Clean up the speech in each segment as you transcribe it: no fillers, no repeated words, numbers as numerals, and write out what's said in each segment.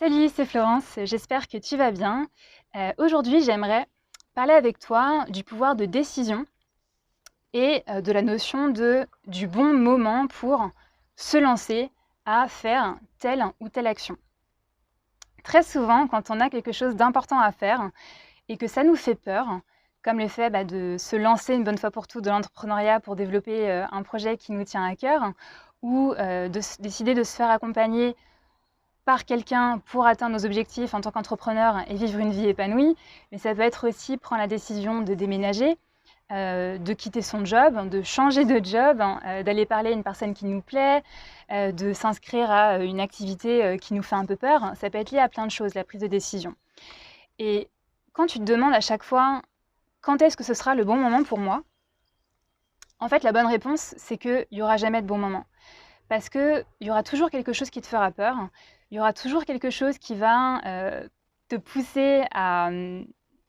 Salut, c'est Florence, j'espère que tu vas bien. Aujourd'hui, j'aimerais parler avec toi du pouvoir de décision et de la notion du bon moment pour se lancer à faire telle ou telle action. Très souvent, quand on a quelque chose d'important à faire et que ça nous fait peur, comme le fait de se lancer une bonne fois pour toutes dans l'entrepreneuriat pour développer un projet qui nous tient à cœur, ou décider de se faire accompagner par quelqu'un pour atteindre nos objectifs en tant qu'entrepreneur et vivre une vie épanouie, mais ça peut être aussi prendre la décision de déménager, de quitter son job, de changer de job, d'aller parler à une personne qui nous plaît, de s'inscrire à une activité qui nous fait un peu peur. Ça peut être lié à plein de choses, la prise de décision. Et quand tu te demandes à chaque fois quand est-ce que ce sera le bon moment pour moi, en fait, la bonne réponse, c'est qu'il n'y aura jamais de bon moment. Parce qu'il y aura toujours quelque chose qui te fera peur, il y aura toujours quelque chose qui va te pousser à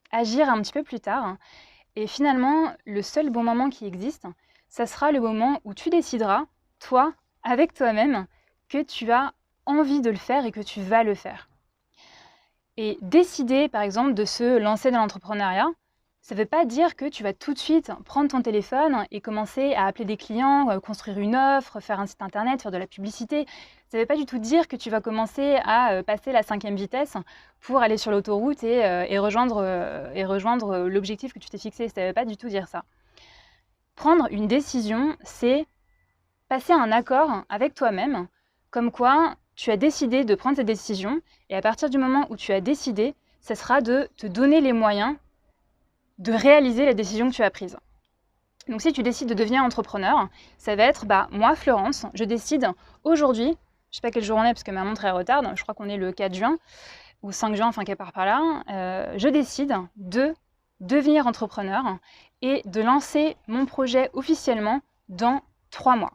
agir un petit peu plus tard. Et finalement, le seul bon moment qui existe, ça sera le moment où tu décideras, toi, avec toi-même, que tu as envie de le faire et que tu vas le faire. Et décider, par exemple, de se lancer dans l'entrepreneuriat, ça ne veut pas dire que tu vas tout de suite prendre ton téléphone et commencer à appeler des clients, construire une offre, faire un site internet, faire de la publicité. Ça ne veut pas du tout dire que tu vas commencer à passer la 5e vitesse pour aller sur l'autoroute et rejoindre l'objectif que tu t'es fixé. Ça ne veut pas du tout dire ça. Prendre une décision, c'est passer un accord avec toi-même, comme quoi tu as décidé de prendre cette décision, et à partir du moment où tu as décidé, ça sera de te donner les moyens de réaliser la décision que tu as prise. Donc si tu décides de devenir entrepreneur, ça va être, moi Florence, je décide aujourd'hui, je ne sais pas quelle jour on est parce que ma montre est retarde, je crois qu'on est le 4 juin ou 5 juin, enfin qu'elle part par là, je décide de devenir entrepreneur et de lancer mon projet officiellement dans 3 mois.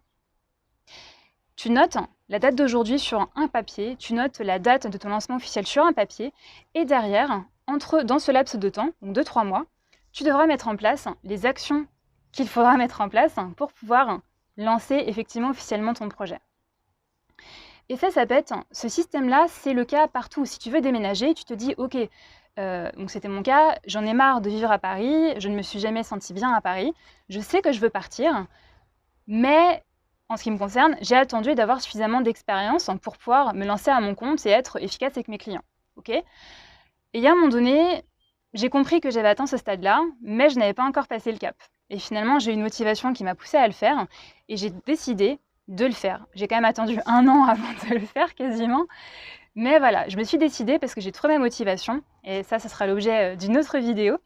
Tu notes la date d'aujourd'hui sur un papier, tu notes la date de ton lancement officiel sur un papier, et derrière, dans ce laps de temps, donc de 3 mois, tu devras mettre en place les actions qu'il faudra mettre en place pour pouvoir lancer effectivement officiellement ton projet. Et ça peut être, ce système-là, c'est le cas partout. Si tu veux déménager, tu te dis, ok, donc c'était mon cas, j'en ai marre de vivre à Paris, je ne me suis jamais sentie bien à Paris, je sais que je veux partir, mais en ce qui me concerne, j'ai attendu d'avoir suffisamment d'expérience pour pouvoir me lancer à mon compte et être efficace avec mes clients. Okay, et à un moment donné, j'ai compris que j'avais atteint ce stade-là, mais je n'avais pas encore passé le cap. Et finalement, j'ai eu une motivation qui m'a poussée à le faire, et j'ai décidé de le faire. J'ai quand même attendu 1 an avant de le faire, quasiment. Mais voilà, je me suis décidée parce que j'ai trouvé ma motivation, et ça sera l'objet d'une autre vidéo.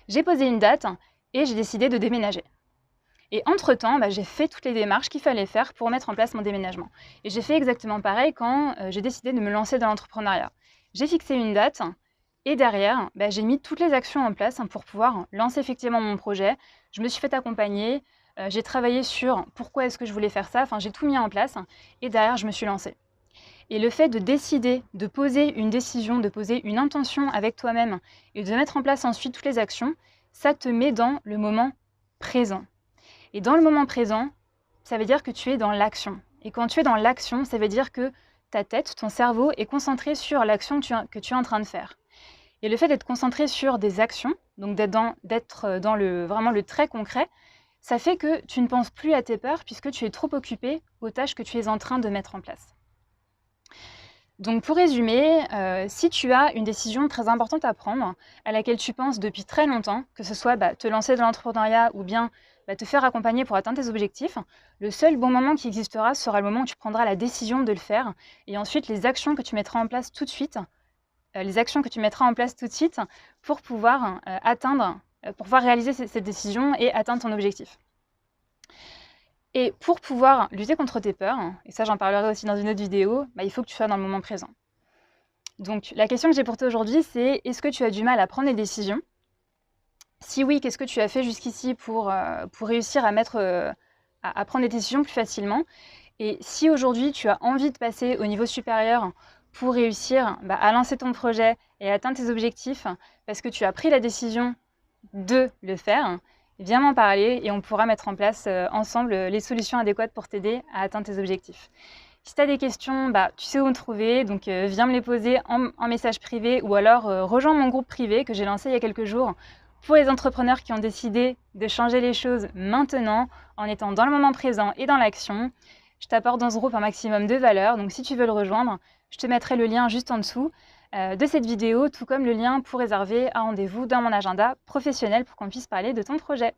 J'ai posé une date, et j'ai décidé de déménager. Et entre-temps, j'ai fait toutes les démarches qu'il fallait faire pour mettre en place mon déménagement. Et j'ai fait exactement pareil quand j'ai décidé de me lancer dans l'entrepreneuriat. J'ai fixé une date et derrière, j'ai mis toutes les actions en place pour pouvoir lancer effectivement mon projet. Je me suis fait accompagner, j'ai travaillé sur pourquoi est-ce que je voulais faire ça, enfin j'ai tout mis en place et derrière je me suis lancée. Et le fait de décider, de poser une décision, de poser une intention avec toi-même et de mettre en place ensuite toutes les actions, ça te met dans le moment présent. Et dans le moment présent, ça veut dire que tu es dans l'action. Et quand tu es dans l'action, ça veut dire que ta tête, ton cerveau est concentré sur l'action que tu es en train de faire. Et le fait d'être concentré sur des actions, donc d'être dans vraiment le très concret, ça fait que tu ne penses plus à tes peurs puisque tu es trop occupé aux tâches que tu es en train de mettre en place. Donc pour résumer, si tu as une décision très importante à prendre, à laquelle tu penses depuis très longtemps, que ce soit te lancer dans l'entrepreneuriat ou bien te faire accompagner pour atteindre tes objectifs, le seul bon moment qui existera sera le moment où tu prendras la décision de le faire. Et ensuite, les actions que tu mettras en place tout de suite, pour pouvoir pour pouvoir réaliser cette décision et atteindre ton objectif. Et pour pouvoir lutter contre tes peurs, et ça j'en parlerai aussi dans une autre vidéo, il faut que tu sois dans le moment présent. Donc la question que j'ai pour toi aujourd'hui, c'est est-ce que tu as du mal à prendre des décisions? Si oui, qu'est-ce que tu as fait jusqu'ici pour réussir à prendre des décisions plus facilement? Et si aujourd'hui tu as envie de passer au niveau supérieur pour réussir à lancer ton projet et à atteindre tes objectifs parce que tu as pris la décision de le faire, viens m'en parler et on pourra mettre en place ensemble les solutions adéquates pour t'aider à atteindre tes objectifs. Si tu as des questions, tu sais où me trouver, donc viens me les poser en message privé ou alors rejoins mon groupe privé que j'ai lancé il y a quelques jours pour les entrepreneurs qui ont décidé de changer les choses maintenant en étant dans le moment présent et dans l'action. Je t'apporte dans ce groupe un maximum de valeur, donc si tu veux le rejoindre, je te mettrai le lien juste en dessous de cette vidéo, tout comme le lien pour réserver un rendez-vous dans mon agenda professionnel pour qu'on puisse parler de ton projet.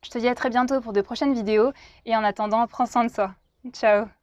Je te dis à très bientôt pour de prochaines vidéos et en attendant, prends soin de toi. Ciao!